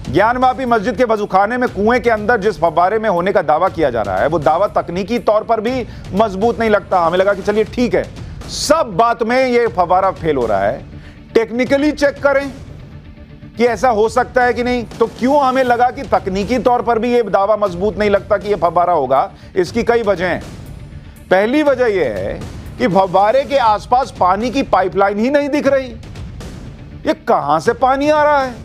ज्ञानवापी मस्जिद के वजूखाने में कुएं के अंदर जिस फव्वारे में होने का दावा किया जा रहा है, वो दावा तकनीकी तौर पर भी मजबूत नहीं लगता। हमें लगा कि चलिए ठीक है, सब बात में ये फव्वारा फेल हो रहा है, टेक्निकली चेक करें कि ऐसा हो सकता है कि नहीं। तो क्यों हमें लगा कि तकनीकी तौर पर भी ये दावा मजबूत नहीं लगता कि ये फव्वारा होगा? इसकी कई वजह हैं। पहली वजह यह है कि फव्वारे के आसपास पानी की पाइपलाइन ही नहीं दिख रही। ये कहां से पानी आ रहा है?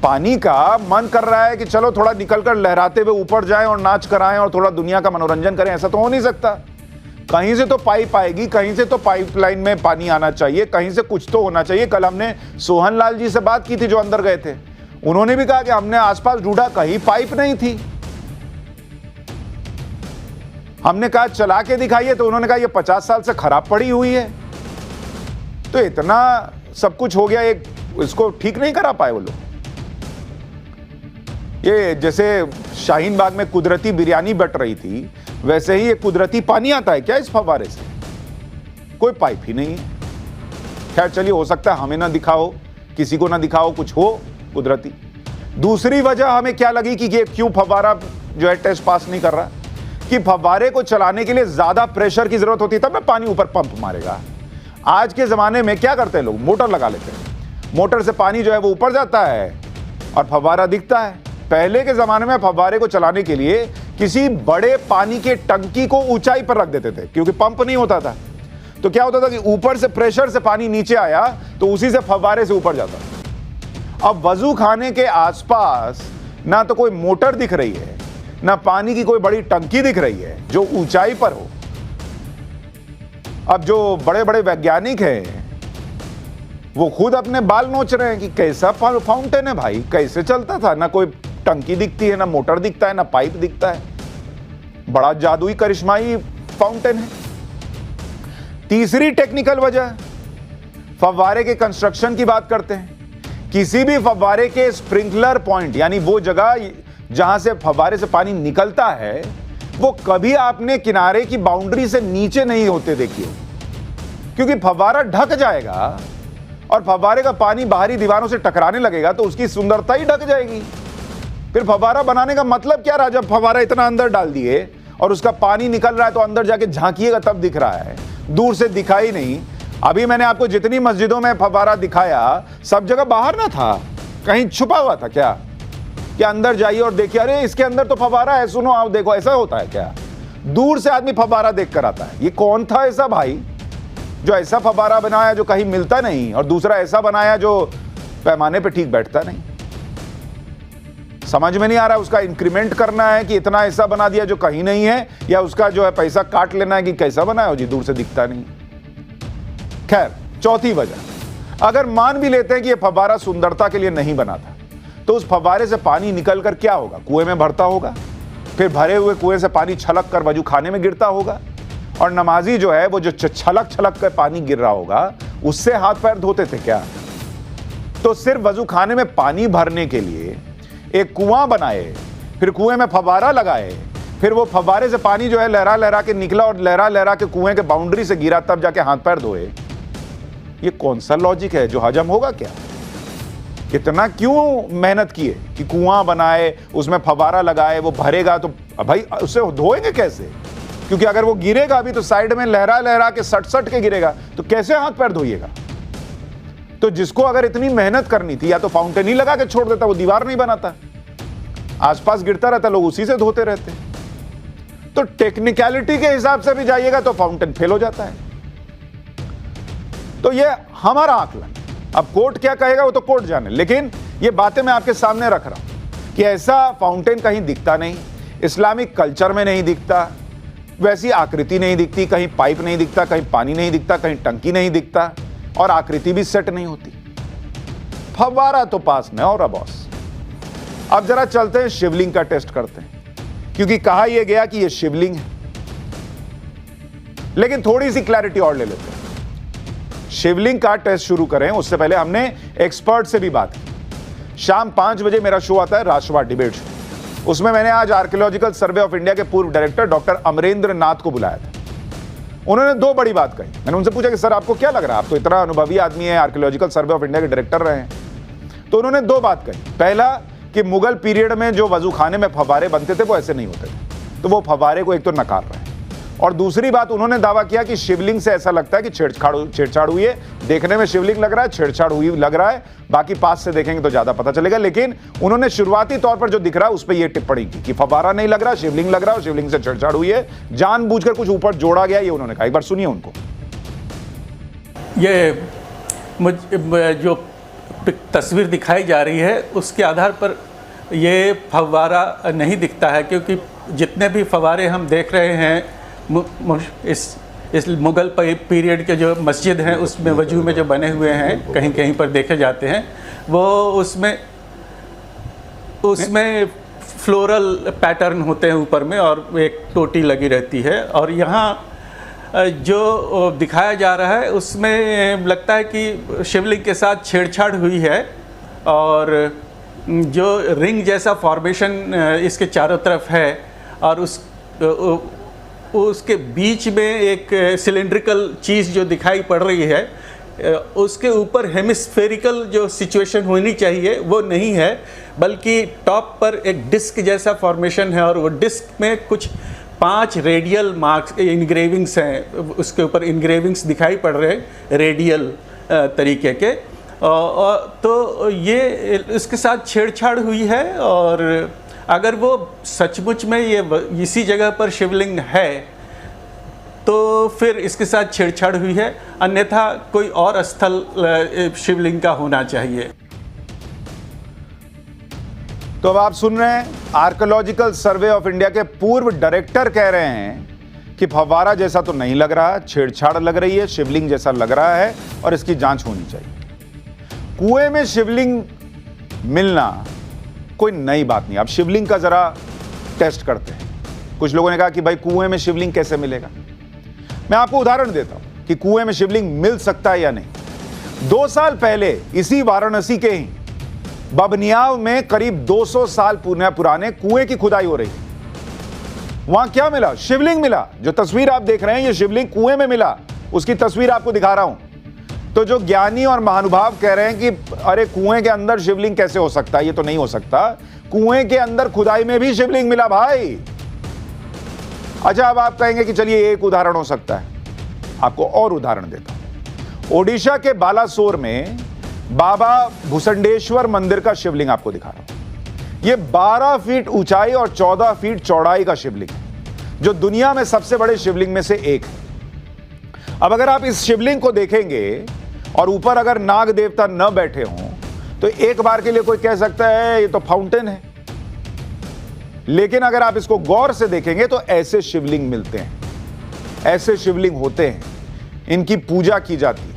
पानी का मन कर रहा है कि चलो थोड़ा निकलकर लहराते हुए ऊपर जाएं और नाच कराएं और थोड़ा दुनिया का मनोरंजन करें। ऐसा तो हो नहीं सकता। कहीं से तो पाइप आएगी, कहीं से तो पाइपलाइन में पानी आना चाहिए, कहीं से कुछ तो होना चाहिए। कल हमने सोहन लाल जी से बात की थी जो अंदर गए थे, उन्होंने भी कहा कि हमने आसपास ढूंढा, कहीं पाइप नहीं थी। हमने कहा चला के दिखाइए, तो उन्होंने कहा ये 50 साल से खराब पड़ी हुई है। तो इतना सब कुछ हो गया, एक इसको ठीक नहीं करा पाए वो लोग। ये जैसे शाहीन बाग में कुदरती बिरयानी बट रही थी, वैसे ही ये कुदरती पानी आता है क्या इस फव्वारे से? कोई पाइप ही नहीं है। खैर चलिए, हो सकता है हमें ना दिखाओ, किसी को ना दिखाओ, कुछ हो कुदरती। दूसरी वजह हमें क्या लगी कि ये क्यों फव्वारा जो है टेस्ट पास नहीं कर रहा, कि फव्वारे को चलाने के लिए ज्यादा प्रेशर की जरूरत होती है, तब ना पानी ऊपर पंप मारेगा। आज के जमाने में क्या करते हैं लोग? मोटर लगा लेते हैं, मोटर से पानी जो है वो ऊपर जाता है और फव्वारा दिखता है। पहले के जमाने में फव्वारे को चलाने के लिए किसी बड़े पानी के टंकी को ऊंचाई पर रख देते थे, क्योंकि पंप नहीं होता था। तो क्या होता था कि ऊपर से प्रेशर से पानी नीचे आया तो उसी से फव्वारे से ऊपर जाता। अब वजू खाने के आसपास ना तो कोई मोटर दिख रही है, ना पानी की कोई बड़ी टंकी दिख रही है जो ऊंचाई पर हो। अब जो बड़े बड़े वैज्ञानिक हैं वो खुद अपने बाल नोच रहे हैं कि कैसा फाउंटेन है भाई, कैसे चलता था? ना कोई टंकी दिखती है, ना मोटर दिखता है, ना पाइप दिखता है। बड़ा जादुई करिश्माई फाउंटेन है। तीसरी टेक्निकल वजह, फव्वारे के कंस्ट्रक्शन की बात करते हैं। किसी भी फव्वारे के स्प्रिंकलर पॉइंट, यानी वो जगह जहां से फव्वारे से पानी निकलता है, वो कभी आपने किनारे की बाउंड्री से नीचे नहीं होते देखिए, क्योंकि फव्वारा ढक जाएगा और फव्वारे का पानी बाहरी दीवारों से टकराने लगेगा तो उसकी सुंदरता ही ढक जाएगी। फिर फव्वारा बनाने का मतलब क्या रहा? जब फव्वारा इतना अंदर डाल दिए और उसका पानी निकल रहा है तो अंदर जाके झांकिएगा तब दिख रहा है, दूर से दिखाई नहीं। अभी मैंने आपको जितनी मस्जिदों में फव्वारा दिखाया, सब जगह बाहर ना था, कहीं छुपा हुआ था क्या? क्या अंदर जाइए और देखिए, अरे इसके अंदर तो फव्वारा है, सुनो आओ देखो। ऐसा होता है क्या? दूर से आदमी फव्वारा देख कर आता है। ये कौन था ऐसा भाई जो ऐसा फव्वारा बनाया जो कहीं मिलता नहीं, और दूसरा ऐसा बनाया जो पैमाने पे ठीक बैठता नहीं? समझ में नहीं आ रहा उसका इंक्रीमेंट करना है कि इतना ऐसा बना दिया जो कहीं नहीं है, या उसका जो है पैसा काट लेना है कि कैसा बनाया हो जी, दूर से दिखता नहीं। खैर, चौथी वजह, अगर मान भी लेते हैं कि यह फव्वारा सुंदरता के लिए नहीं बना था, तो उस फव्वारे से पानी निकल कर क्या होगा? कुएं में भरता होगा, फिर भरे हुए कुएं से पानी छलक कर वजू खाने में गिरता होगा, और नमाजी जो है वो जो छलक छलक कर पानी गिर रहा होगा उससे हाथ पैर धोते थे क्या? तो सिर्फ वजू खाने में पानी भरने के लिए एक कुआं बनाए, फिर कुएं में फव्वारा लगाए, फिर वो फव्वारे से पानी जो है लहरा लहरा के निकला और लहरा लहरा के कुएं के बाउंड्री से गिरा, तब जाके हाथ पैर धोए। ये कौन सा लॉजिक है जो हजम होगा क्या? इतना क्यों मेहनत किए कि कुआं बनाए, उसमें फव्वारा लगाए, वो भरेगा तो भाई उससे धोएंगे कैसे? क्योंकि अगर वो गिरेगा भी तो साइड में लहरा लहरा के सट सट के गिरेगा, तो कैसे हाथ पैर धोइएगा? तो जिसको अगर इतनी मेहनत करनी थी, या तो फाउंटेन ही लगा के छोड़ देता, वो दीवार नहीं बनाता, आसपास गिरता रहता, लोग उसी से धोते रहते। तो टेक्निकलिटी के हिसाब से भी जाइएगा तो फाउंटेन फेल हो जाता है। तो ये हमारा आकलन, अब कोर्ट क्या कहेगा वो तो कोर्ट जाने, लेकिन ये बातें मैं आपके सामने रख रहा हूं कि ऐसा फाउंटेन कहीं दिखता नहीं, इस्लामिक कल्चर में नहीं दिखता, वैसी आकृति नहीं दिखती, कहीं पाइप नहीं दिखता, कहीं पानी नहीं दिखता, कहीं टंकी नहीं दिखता, और आकृति भी सेट नहीं होती। फव्वारा तो पास में और बॉस। अब जरा चलते हैं शिवलिंग का टेस्ट करते हैं, क्योंकि कहा यह गया कि यह शिवलिंग है। लेकिन थोड़ी सी क्लैरिटी और ले लेते हैं। शिवलिंग का टेस्ट शुरू करें उससे पहले हमने एक्सपर्ट से भी बात की। शाम 5 बजे मेरा शो आता है, राष्ट्रवाद डिबेट शो। उसमें मैंने आज आर्कियोलॉजिकल सर्वे ऑफ इंडिया के पूर्व डायरेक्टर डॉक्टर अमरेंद्र नाथ को बुलाया था। उन्होंने 2 बड़ी बात कही। मैंने उनसे पूछा कि सर आपको क्या लग रहा है, आप तो इतना अनुभवी आदमी है, आर्कियोलॉजिकल सर्वे ऑफ इंडिया के डायरेक्टर रहे हैं, तो उन्होंने दो बात कही। पहला कि मुगल पीरियड में जो वजूखाने में फव्वारे बनते थे वो ऐसे नहीं होते थे, तो वो फव्वारे को एक तो नकार रहे हैं। और दूसरी बात उन्होंने दावा किया कि शिवलिंग से ऐसा लगता है कि छेड़छाड़ हुई है। देखने में शिवलिंग लग रहा है, छेड़छाड़ हुई लग रहा है, बाकी पास से देखेंगे तो ज्यादा पता चलेगा। लेकिन उन्होंने शुरुआती तौर पर जो दिख रहा है उस पर यह टिप्पणी की कि फव्वारा नहीं लग रहा, शिवलिंग लग रहा है और शिवलिंग से छेड़छाड़ हुई है, जानबूझकर कुछ ऊपर जोड़ा गया, ये उन्होंने कहा। एक बार सुनिए उनको। ये जो तस्वीर दिखाई जा रही है उसके आधार पर ये फव्वारा नहीं दिखता है, क्योंकि जितने भी फव्वारे हम देख रहे हैं इस मुग़ल पीरियड के जो मस्जिद हैं उसमें वजू में जो बने हुए हैं, कहीं कहीं पर देखे जाते हैं, वो उसमें फ्लोरल पैटर्न होते हैं ऊपर में और एक टोटी लगी रहती है। और यहाँ जो दिखाया जा रहा है उसमें लगता है कि शिवलिंग के साथ छेड़छाड़ हुई है और जो रिंग जैसा फॉर्मेशन इसके चारों तरफ है और उसके बीच में एक सिलेंड्रिकल चीज़ जो दिखाई पड़ रही है, उसके ऊपर हेमिस्फेरिकल जो सिचुएशन होनी चाहिए वो नहीं है, बल्कि टॉप पर एक डिस्क जैसा फॉर्मेशन है और वो डिस्क में कुछ 5 रेडियल मार्क्स इंग्रेविंग्स हैं, उसके ऊपर इंग्रेविंग्स दिखाई पड़ रहे हैं रेडियल तरीके के। तो ये इसके साथ छेड़छाड़ हुई है और अगर वो सचमुच में ये इसी जगह पर शिवलिंग है तो फिर इसके साथ छेड़छाड़ हुई है, अन्यथा कोई और स्थल शिवलिंग का होना चाहिए। तो अब आप सुन रहे हैं, आर्कियोलॉजिकल सर्वे ऑफ इंडिया के पूर्व डायरेक्टर कह रहे हैं कि फव्वारा जैसा तो नहीं लग रहा, छेड़छाड़ लग रही है, शिवलिंग जैसा लग रहा है और इसकी जांच होनी चाहिए। कुएं में शिवलिंग मिलना कोई नई बात नहीं। अब शिवलिंग का जरा टेस्ट करते हैं। कुछ लोगों ने कहा कि भाई कुएं में शिवलिंग कैसे मिलेगा। मैं आपको उदाहरण देता हूं कि कुएं में शिवलिंग मिल सकता है या नहीं। 2 साल पहले इसी वाराणसी के ही बबनियाव में करीब 200 साल पुराने कुएं की खुदाई हो रही है। वहां क्या मिला? शिवलिंग मिला। जो तस्वीर आप देख रहे हैं ये शिवलिंग कुएं में मिला, उसकी तस्वीर आपको दिखा रहा हूं। तो जो ज्ञानी और महानुभाव कह रहे हैं कि अरे कुएं के अंदर शिवलिंग कैसे हो सकता है, ये तो नहीं हो सकता, कुएं के अंदर खुदाई में भी शिवलिंग मिला भाई। अच्छा, अब आप कहेंगे कि चलिए एक उदाहरण हो सकता है, आपको और उदाहरण देता हूं। ओडिशा के बालासोर में बाबा भुसंडेश्वर मंदिर का शिवलिंग आपको दिखा रहा हूं। यह 12 फीट ऊंचाई और 14 फीट चौड़ाई का शिवलिंग है, जो दुनिया में सबसे बड़े शिवलिंग में से एक है। अब अगर आप इस शिवलिंग को देखेंगे और ऊपर अगर नाग देवता न बैठे हों तो एक बार के लिए कोई कह सकता है ये तो फाउंटेन है, लेकिन अगर आप इसको गौर से देखेंगे तो ऐसे शिवलिंग मिलते हैं, ऐसे शिवलिंग होते हैं, इनकी पूजा की जाती है।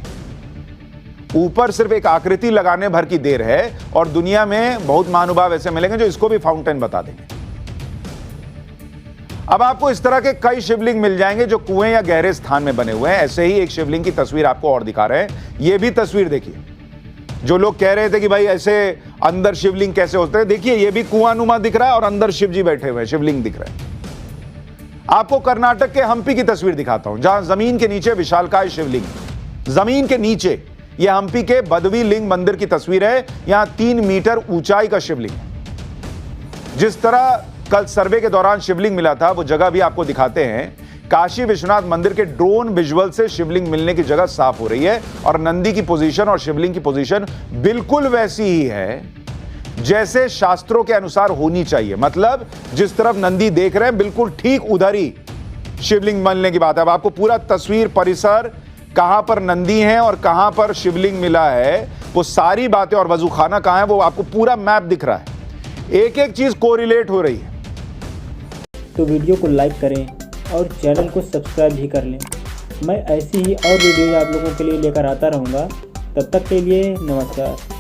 ऊपर सिर्फ एक आकृति लगाने भर की देर है और दुनिया में बहुत महानुभाव ऐसे मिलेंगे जो इसको भी फाउंटेन बता देंगे। अब आपको इस तरह के कई शिवलिंग मिल जाएंगे जो कुएं या गहरे स्थान में बने हुए हैं। ऐसे ही एक शिवलिंग की तस्वीर आपको और दिखा रहे हैं। यह भी तस्वीर देखिए। जो लोग कह रहे थे कि भाई ऐसे अंदर शिवलिंग कैसे होते हैं, देखिए ये भी कुआंनुमा दिख रहा है और अंदर शिव जी बैठे हुए हैं, शिवलिंग दिख रहा है। आपको कर्नाटक के हम्पी की तस्वीर दिखाता हूं, जहां जमीन के नीचे विशालकाय शिवलिंग, जमीन के नीचे। यह हम्पी के बदवी लिंग मंदिर की तस्वीर है। यहां 3 मीटर ऊंचाई का शिवलिंग है। जिस तरह कल सर्वे के दौरान शिवलिंग मिला था वो जगह भी आपको दिखाते हैं। काशी विश्वनाथ मंदिर के ड्रोन विजुअल से शिवलिंग मिलने की जगह साफ हो रही है और नंदी की पोजीशन और शिवलिंग की पोजीशन बिल्कुल वैसी ही है जैसे शास्त्रों के अनुसार होनी चाहिए। मतलब जिस तरफ नंदी देख रहे हैं बिल्कुल ठीक उधर ही शिवलिंग मिलने की बात है। अब आपको पूरा तस्वीर, परिसर, कहां पर नंदी है और कहां पर शिवलिंग मिला है, वो सारी बातें, और वजूखाना कहां है, वो आपको पूरा मैप दिख रहा है। एक एक चीज कोरिलेट हो रही है। तो वीडियो को लाइक करें और चैनल को सब्सक्राइब भी कर लें। मैं ऐसी ही और वीडियो आप लोगों के लिए लेकर आता रहूँगा। तब तक के लिए नमस्कार।